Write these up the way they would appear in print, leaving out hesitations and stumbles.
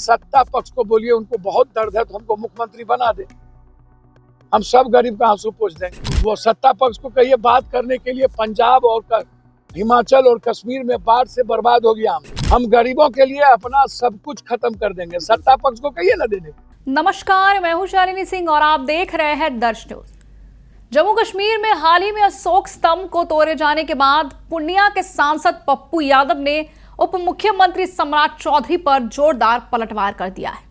सत्ता पक्ष को बोलिए उनको बहुत दर्द है तो हमको मुख्यमंत्री बना दे, हम सब गरीब का आंसू पोंछ देंगे। वो सत्ता पक्ष को कहिए बात करने के लिए पंजाब और हिमाचल और कश्मीर में बाढ़ से बर्बाद हो गया, हम गरीबों के लिए अपना सब कुछ खत्म कर देंगे, सत्ता पक्ष को कहिए ना देने। नमस्कार, मैं हूं शालिनी सिंह और आप देख रहे हैं दर्श न्यूज। जम्मू कश्मीर में हाल ही में अशोक स्तंभ को तोड़े जाने के बाद पूर्णिया के सांसद पप्पू यादव ने उप मुख्यमंत्री सम्राट चौधरी पर जोरदार पलटवार कर दिया है।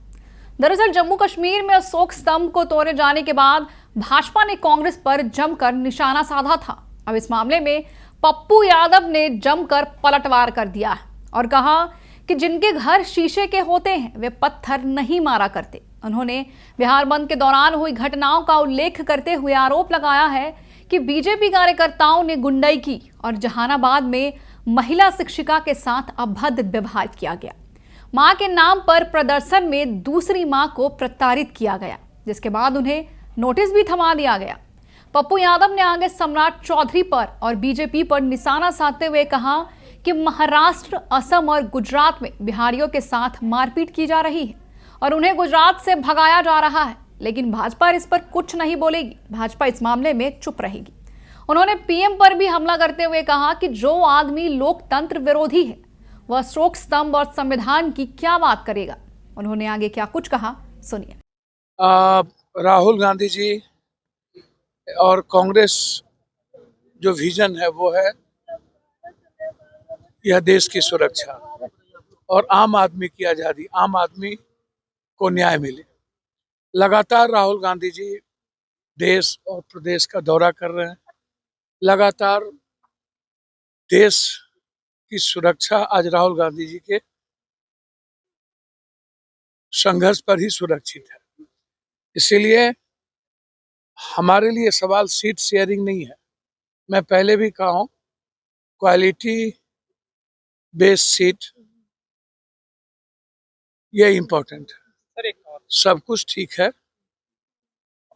दरअसल जम्मू कश्मीर में अशोक स्तंभ को तोड़े जाने के बाद भाजपा ने कांग्रेस पर जमकर निशाना साधा था। अब इस मामले में पप्पू यादव ने जमकर पलटवार कर दिया है और कहा कि जिनके घर शीशे के होते हैं वे पत्थर नहीं मारा करते। उन्होंने बिहार बंद के दौरान हुई घटनाओं का उल्लेख करते हुए आरोप लगाया है कि बीजेपी कार्यकर्ताओं ने गुंडाई की और जहानाबाद में महिला शिक्षिका के साथ अभद्र व्यवहार किया गया। मां के नाम पर प्रदर्शन में दूसरी मां को प्रताड़ित किया गया, जिसके बाद उन्हें नोटिस भी थमा दिया गया। पप्पू यादव ने आगे सम्राट चौधरी पर और बीजेपी पर निशाना साधते हुए कहा कि महाराष्ट्र, असम और गुजरात में बिहारियों के साथ मारपीट की जा रही है और उन्हें गुजरात से भगाया जा रहा है, लेकिन भाजपा इस पर कुछ नहीं बोलेगी। भाजपा इस मामले में चुप रहेगी। उन्होंने पीएम पर भी हमला करते हुए कहा कि जो आदमी लोकतंत्र विरोधी है वह अशोक स्तंभ और संविधान की क्या बात करेगा। उन्होंने आगे क्या कुछ कहा, सुनिए। राहुल गांधी जी और कांग्रेस जो विजन है वो है यह देश की सुरक्षा और आम आदमी की आजादी, आम आदमी को न्याय मिले। लगातार राहुल गांधी जी देश और प्रदेश का दौरा कर रहे हैं। लगातार देश की सुरक्षा आज राहुल गांधी जी के संघर्ष पर ही सुरक्षित है। इसीलिए हमारे लिए सवाल सीट शेयरिंग नहीं है। मैं पहले भी कहा हूं, क्वालिटी बेस्ड सीट ये इम्पोर्टेंट है। सब कुछ ठीक है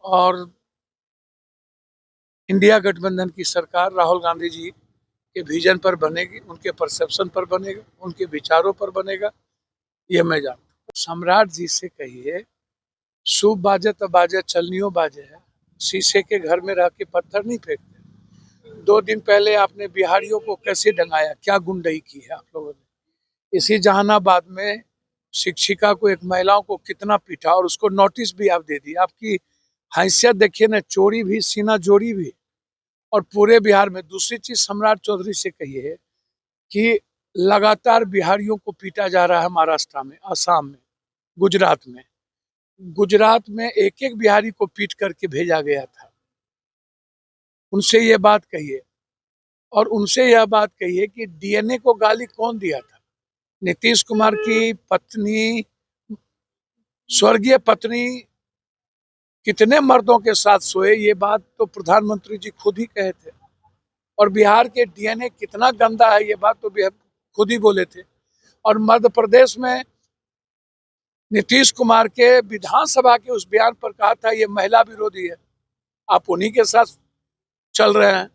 और इंडिया गठबंधन की सरकार राहुल गांधी जी के विजन पर बनेगी, उनके परसेप्शन पर बनेगा, उनके विचारों पर बनेगा, ये मैं जानता हूँ। सम्राट जी से कहिए शुभ बाजे तो बाजे, चलनियों बाजे है, शीशे के घर में रह के पत्थर नहीं फेंकते। 2 दिन पहले आपने बिहारियों को कैसे डंगाया, क्या गुंडई की है आप लोगों ने। इसी जहानाबाद में शिक्षिका को, एक महिलाओं को कितना पीटा और उसको नोटिस भी आप दे दी। आपकी हैसियत देखिए ना, चोरी भी, सीना जोड़ी भी, और पूरे बिहार में। दूसरी चीज सम्राट चौधरी से कहिए कि लगातार बिहारियों को पीटा जा रहा है महाराष्ट्र में, असम में, गुजरात में। गुजरात में एक एक बिहारी को पीट करके भेजा गया था। उनसे ये बात कहिए और उनसे यह बात कहिए कि डीएनए को गाली कौन दिया था। नीतीश कुमार की पत्नी, स्वर्गीय पत्नी कितने मर्दों के साथ सोए, ये बात तो प्रधानमंत्री जी खुद ही कहे थे। और बिहार के डीएनए कितना गंदा है, ये बात तो खुद ही बोले थे। और मध्य प्रदेश में नीतीश कुमार के विधानसभा के उस बयान पर कहा था ये महिला विरोधी है। आप उन्हीं के साथ चल रहे हैं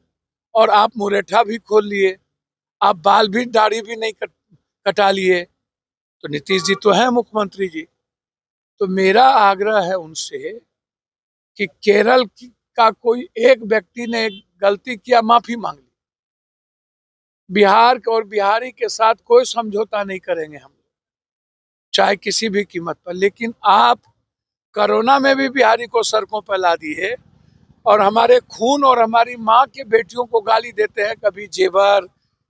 और आप मुरेठा भी खोल लिए, आप बाल भी, दाढ़ी भी नहीं कटा लिए। तो नीतीश जी तो हैं मुख्यमंत्री जी। तो मेरा आग्रह है उनसे कि केरल का कोई एक व्यक्ति ने गलती किया, माफी मांग ली। बिहार और बिहारी के साथ कोई समझौता नहीं करेंगे हम, चाहे किसी भी कीमत पर। लेकिन आप कोरोना में भी बिहारी को सड़कों पर ला दिए और हमारे खून और हमारी माँ के बेटियों को गाली देते हैं। कभी जेवर,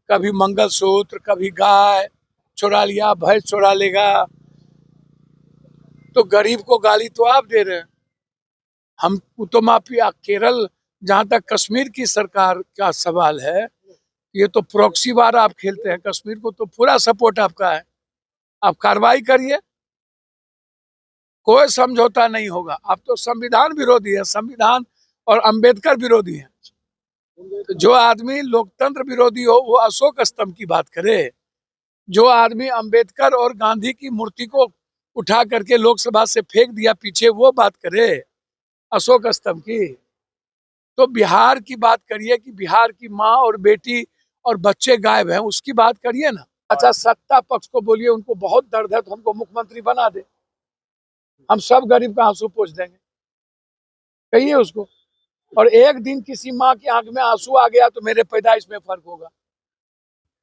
कभी मंगलसूत्र, कभी गाय चुरा लिया, भैंस चुरा लेगा। तो गरीब को गाली तो आप दे रहे हैं। हम तो माफिया। केरल, जहां तक कश्मीर की सरकार का सवाल है, ये तो प्रॉक्सी वार आप खेलते हैं। कश्मीर को तो पूरा सपोर्ट आपका है, आप कार्रवाई करिए, कोई समझौता नहीं होगा। आप तो संविधान विरोधी है, संविधान और अंबेडकर विरोधी है। तो जो आदमी लोकतंत्र विरोधी हो वो अशोक स्तंभ की बात करे। जो आदमी अंबेडकर और गांधी की मूर्ति को उठा करके लोकसभा से फेंक दिया पीछे, वो बात करे अशोक स्तंभ की। तो बिहार की बात करिए कि बिहार की माँ और बेटी और बच्चे गायब हैं, उसकी बात करिए ना। अच्छा, सत्ता पक्ष को बोलिए उनको बहुत दर्द है तो हमको मुख्यमंत्री बना दे, हम सब गरीब का आंसू पोंछ देंगे, कहिए उसको। और एक दिन किसी माँ की आंख में आंसू आ गया तो मेरे पैदाइश में फर्क होगा।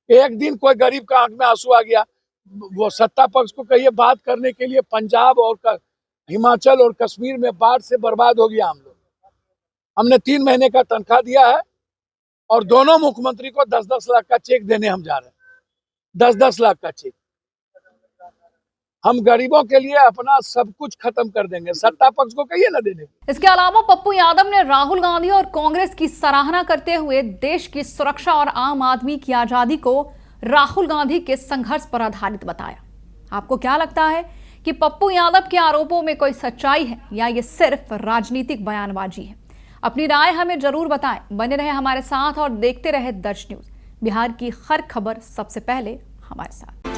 एक दिन कोई गरीब का आंख में आंसू आ गया, वो सत्ता पक्ष को कहिए बात करने के लिए पंजाब और हिमाचल और कश्मीर में बाढ़ से बर्बाद हो गया हम लोग। हमने 3 महीने का तनख्वाह दिया है और दोनों मुख्यमंत्री को 10-10 लाख का चेक देने हम जा रहे हैं, 10-10 लाख का चेक। हम गरीबों के लिए अपना सब कुछ खत्म कर देंगे, सत्ता पक्ष को कहिए ना देने। इसके अलावा पप्पू यादव ने राहुल गांधी और कांग्रेस की सराहना करते हुए देश की सुरक्षा और आम आदमी की आजादी को राहुल गांधी के संघर्ष पर आधारित बताया। आपको क्या लगता है कि पप्पू यादव के आरोपों में कोई सच्चाई है या ये सिर्फ राजनीतिक बयानबाजी है? अपनी राय हमें जरूर बताएं। बने रहे हमारे साथ और देखते रहे दर्श न्यूज। बिहार की हर खबर सबसे पहले हमारे साथ।